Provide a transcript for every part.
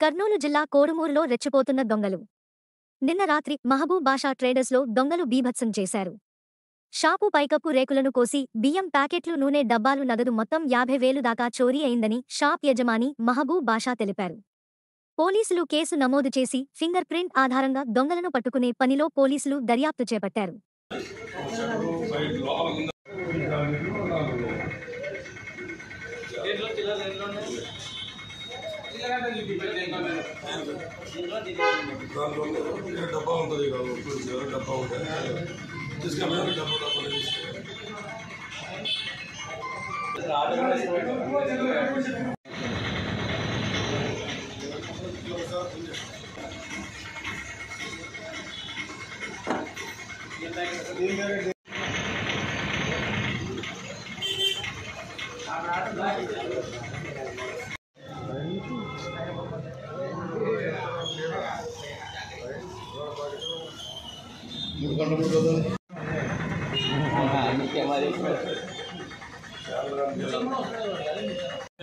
కర్నూలు జిల్లా కోడుమూరులో రెచ్చిపోతున్న దొంగలు. నిన్న రాత్రి మహబూబ్ బాషా ట్రేడర్స్లో దొంగలు బీభత్సం చేశారు. షాపు పైకప్పు రేకులను కోసి బియ్యం ప్యాకెట్లు, నూనె డబ్బాలు, నగదు మొత్తం 50,000 దాకా చోరీ అయిందని షాప్ యజమాని మహబూబ్ బాషా తెలిపారు. పోలీసులు కేసు నమోదు చేసి ఫింగర్ ప్రింట్ ఆధారంగా దొంగలను పట్టుకునే పనిలో పోలీసులు దర్యాప్తు చేపట్టారు. డబ్బా ఉంటుంది డబ్బా ఉంటుంది తీసుకెళ్ళి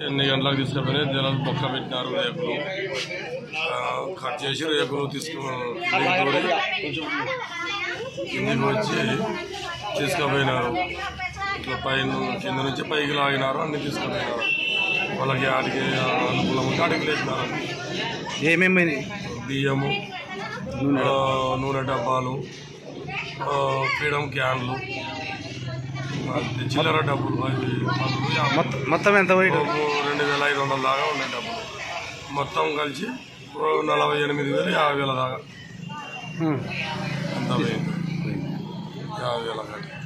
ఎన్ని గంటలకు తీసుకుపోయి జనాలు బొక్క పెట్టినారు. రేకులు కట్ చేసి రేకులు తీసుకుని వచ్చి తీసుకుపోయినారు. ఇట్లా పైన కింద నుంచి పైకి లాగినారు, అన్ని తీసుకుపోయినారు. వాళ్ళకి ఆడికి అనుకూలం ఉంటే ఆడికి లేచినారు. ఏమేమి బియ్యము, నూనె డబ్బాలు, ఫ్రీడమ్ క్యాన్లు, చిల్లర డబ్బులు, మొత్తం ఎంత 2,500 దాకా ఉన్నాయి డబ్బులు. మొత్తం కలిసి 48,000, 50,000 దాకా ఎంత పోయింది. 50,000 దాకా.